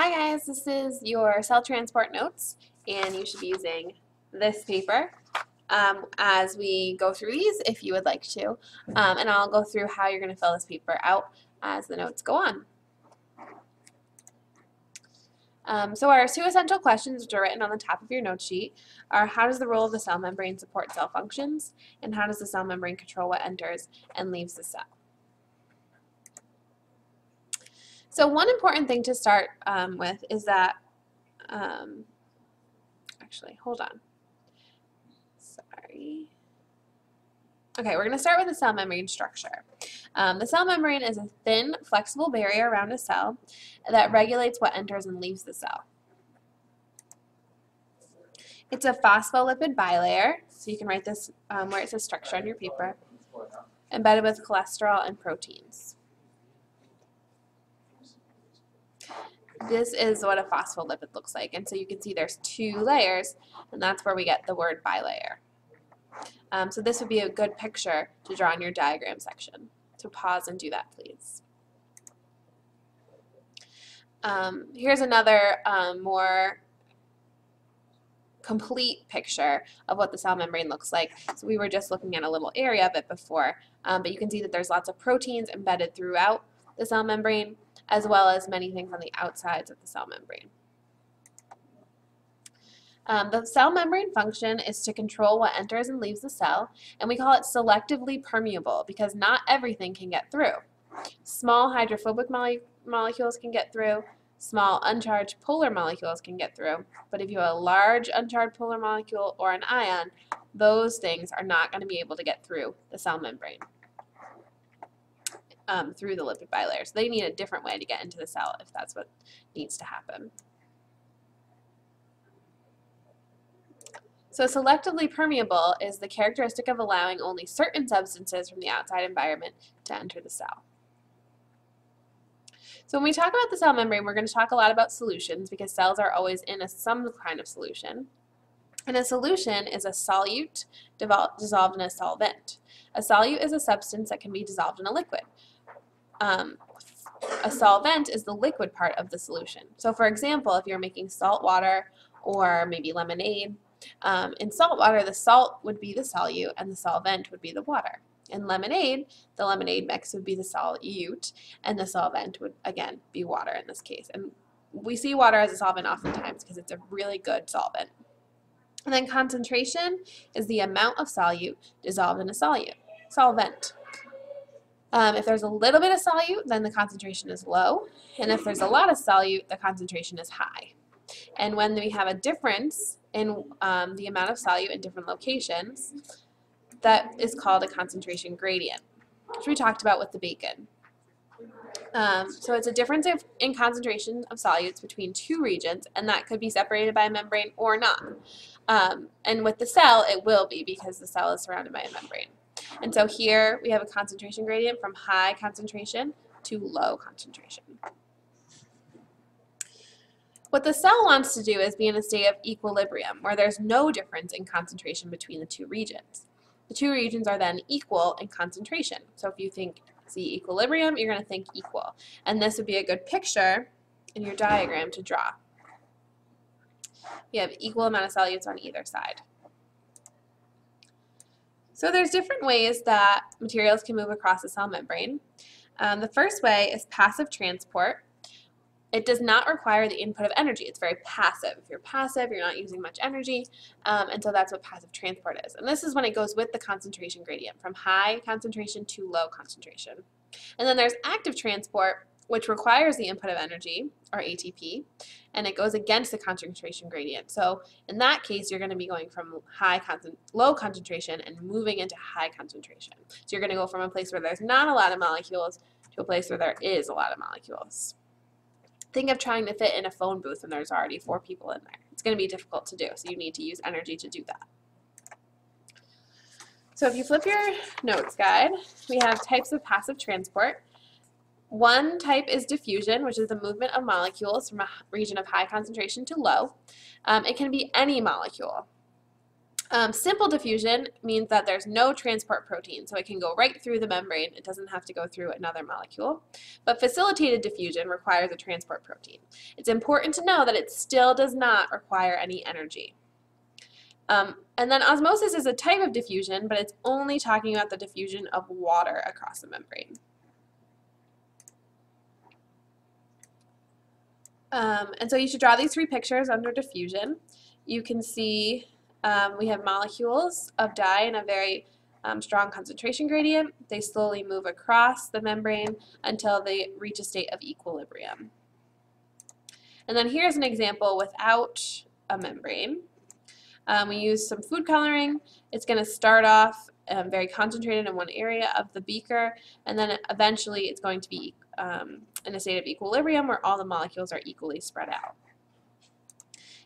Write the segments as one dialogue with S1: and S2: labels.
S1: Hi guys, this is your cell transport notes, and you should be using this paper as we go through these if you would like to. And I'll go through how you're going to fill this paper out as the notes go on. So our two essential questions, which are written on the top of your note sheet, are how does the role of the cell membrane support cell functions, and how does the cell membrane control what enters and leaves the cell? So one important thing to start with is that, actually, hold on. Sorry. Okay, we're going to start with the cell membrane structure. The cell membrane is a thin, flexible barrier around a cell that regulates what enters and leaves the cell. It's a phospholipid bilayer, so you can write this where it says structure on your paper, embedded with cholesterol and proteins. This is what a phospholipid looks like, and so you can see there's two layers, and that's where we get the word bilayer. So this would be a good picture to draw in your diagram section. So pause and do that, please. Here's another more complete picture of what the cell membrane looks like. So we were just looking at a little area of it before, but you can see that there's lots of proteins embedded throughout the cell membrane, as well as many things on the outsides of the cell membrane. The cell membrane function is to control what enters and leaves the cell, and we call it selectively permeable because not everything can get through. Small hydrophobic molecules can get through, small uncharged polar molecules can get through, but if you have a large uncharged polar molecule or an ion, those things are not going to be able to get through the cell membrane, through the lipid bilayer. So they need a different way to get into the cell if that's what needs to happen. So selectively permeable is the characteristic of allowing only certain substances from the outside environment to enter the cell. So when we talk about the cell membrane, we're going to talk a lot about solutions because cells are always in some kind of solution. And a solution is a solute dissolved in a solvent. A solute is a substance that can be dissolved in a liquid. A solvent is the liquid part of the solution. So for example, if you're making salt water or maybe lemonade, in salt water, the salt would be the solute and the solvent would be the water. In lemonade, the lemonade mix would be the solute and the solvent would, again, be water in this case. And we see water as a solvent oftentimes because it's a really good solvent. And then concentration is the amount of solute dissolved in a solvent. If there's a little bit of solute, then the concentration is low. And if there's a lot of solute, the concentration is high. And when we have a difference in the amount of solute in different locations, that is called a concentration gradient, which we talked about with the bacon. So it's a difference in concentration of solutes between two regions, and that could be separated by a membrane or not. And with the cell, it will be because the cell is surrounded by a membrane. And so here we have a concentration gradient from high concentration to low concentration. What the cell wants to do is be in a state of equilibrium, where there's no difference in concentration between the two regions. The two regions are then equal in concentration. So if you see equilibrium, you're going to think equal. And this would be a good picture in your diagram to draw. You have equal amount of solutes on either side. So there's different ways that materials can move across the cell membrane. The first way is passive transport. It does not require the input of energy. It's very passive. If you're passive, you're not using much energy, and so that's what passive transport is. And this is when it goes with the concentration gradient, from high concentration to low concentration. And then there's active transport, which requires the input of energy, or ATP, and it goes against the concentration gradient. So in that case, you're going to be going from low concentration and moving into high concentration. So you're going to go from a place where there's not a lot of molecules to a place where there is a lot of molecules. Think of trying to fit in a phone booth and there's already 4 people in there. It's going to be difficult to do, so you need to use energy to do that. So if you flip your notes guide, we have types of passive transport. One type is diffusion, which is the movement of molecules from a region of high concentration to low. It can be any molecule. Simple diffusion means that there's no transport protein, so it can go right through the membrane. It doesn't have to go through another molecule. But facilitated diffusion requires a transport protein. It's important to know that it still does not require any energy. And then osmosis is a type of diffusion, but it's only talking about the diffusion of water across the membrane. And so you should draw these three pictures under diffusion. You can see we have molecules of dye in a very strong concentration gradient. They slowly move across the membrane until they reach a state of equilibrium. And then here's an example without a membrane. We use some food coloring. It's going to start off very concentrated in one area of the beaker, and then eventually it's going to be in a state of equilibrium where all the molecules are equally spread out.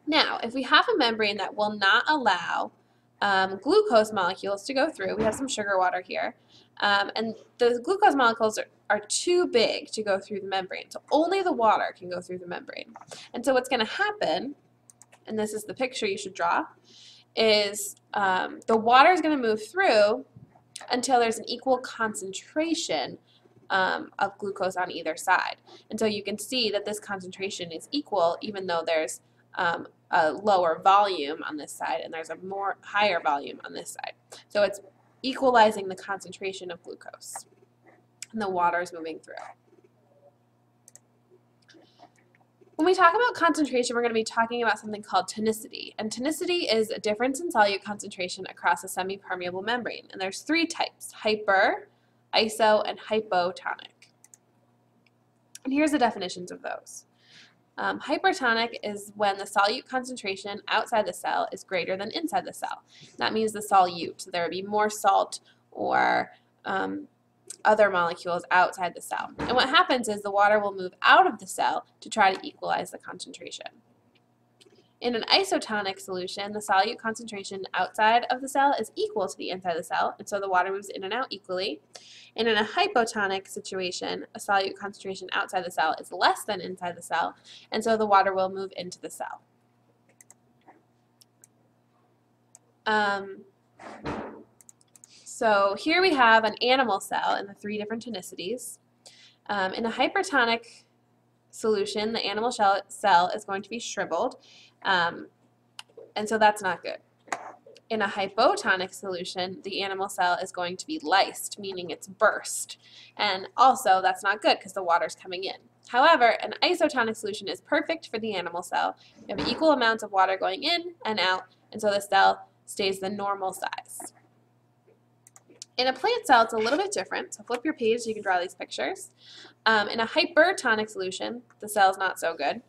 S1: Now, if we have a membrane that will not allow glucose molecules to go through, we have some sugar water here, and the glucose molecules are too big to go through the membrane, so only the water can go through the membrane. And so what's going to happen, and this is the picture you should draw, is the water is going to move through until there's an equal concentration of glucose on either side. And so you can see that this concentration is equal even though there's a lower volume on this side and there's a higher volume on this side. So it's equalizing the concentration of glucose, and the water is moving through. When we talk about concentration, we're going to be talking about something called tonicity. And tonicity is a difference in solute concentration across a semi-permeable membrane. And there's three types: hyper, iso, and hypotonic. And here's the definitions of those. Hypertonic is when the solute concentration outside the cell is greater than inside the cell. That means the solute. So there would be more salt or other molecules outside the cell. And what happens is the water will move out of the cell to try to equalize the concentration. In an isotonic solution, the solute concentration outside of the cell is equal to the inside of the cell, and so the water moves in and out equally. And in a hypotonic situation, a solute concentration outside the cell is less than inside the cell, and so the water will move into the cell. So here we have an animal cell in the three different tonicities. In a hypertonic solution, the animal cell is going to be shriveled, and so that's not good. In a hypotonic solution, the animal cell is going to be lysed, meaning it's burst, and also that's not good because the water's coming in. However, an isotonic solution is perfect for the animal cell. You have equal amounts of water going in and out, and so the cell stays the normal size. In a plant cell, it's a little bit different. So flip your page so you can draw these pictures. In a hypertonic solution, the cell is not so good.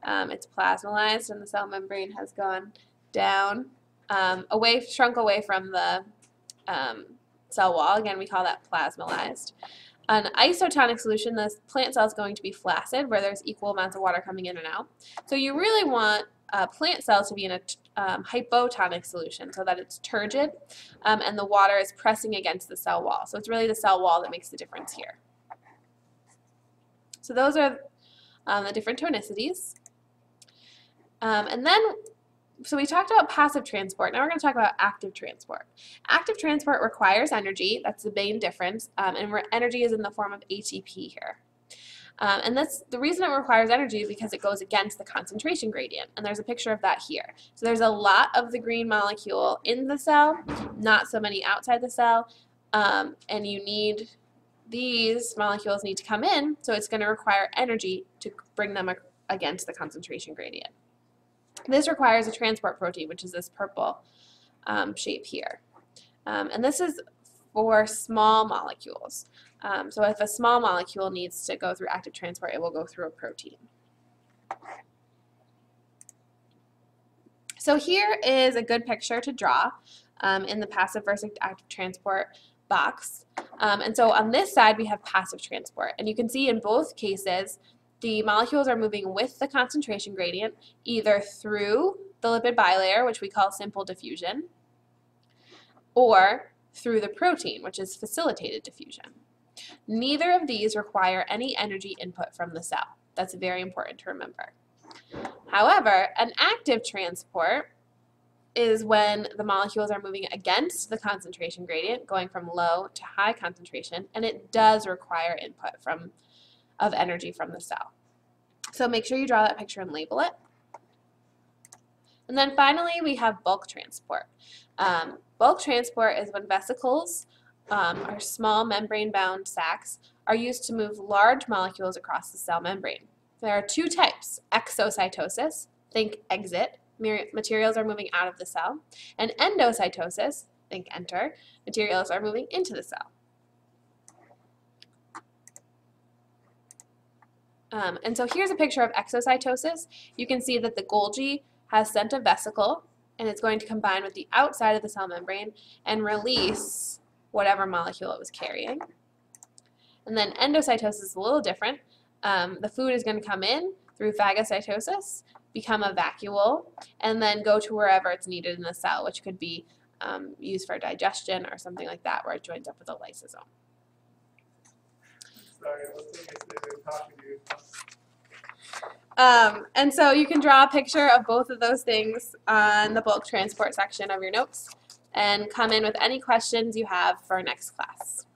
S1: It's plasmolized and the cell membrane has gone down, shrunk away from the cell wall. Again, we call that plasmolized. An isotonic solution, the plant cell is going to be flaccid, where there's equal amounts of water coming in and out. So you really want a plant cell to be in a hypotonic solution so that it's turgid and the water is pressing against the cell wall. So it's really the cell wall that makes the difference here. So those are the different tonicities. So we talked about passive transport. Now we're going to talk about active transport. Active transport requires energy. That's the main difference. And energy is in the form of ATP here. And that's the reason it requires energy is because it goes against the concentration gradient. And there's a picture of that here. So there's a lot of the green molecule in the cell, not so many outside the cell. And these molecules need to come in, so it's going to require energy to bring them against the concentration gradient. This requires a transport protein, which is this purple shape here. And this is for small molecules. So if a small molecule needs to go through active transport, it will go through a protein. So here is a good picture to draw in the passive versus active transport box. And so on this side, we have passive transport. And you can see in both cases, the molecules are moving with the concentration gradient, either through the lipid bilayer, which we call simple diffusion, or through the protein, which is facilitated diffusion. Neither of these require any energy input from the cell. That's very important to remember. However, an active transport is when the molecules are moving against the concentration gradient, going from low to high concentration, and it does require input of energy from the cell. So make sure you draw that picture and label it. And then finally, we have bulk transport. Bulk transport is when vesicles, or small membrane-bound sacs, are used to move large molecules across the cell membrane. There are two types: exocytosis, think exit, materials are moving out of the cell, and endocytosis, think enter, materials are moving into the cell. And so here's a picture of exocytosis. You can see that the Golgi has sent a vesicle, and it's going to combine with the outside of the cell membrane and release whatever molecule it was carrying. And then endocytosis is a little different. The food is going to come in through phagocytosis, become a vacuole, and then go to wherever it's needed in the cell, which could be used for digestion or something like that, where it joins up with a lysosome.
S2: Sorry, I was thinking they've been talking to you.
S1: And so you can draw a picture of both of those things on the bulk transport section of your notes and come in with any questions you have for next class.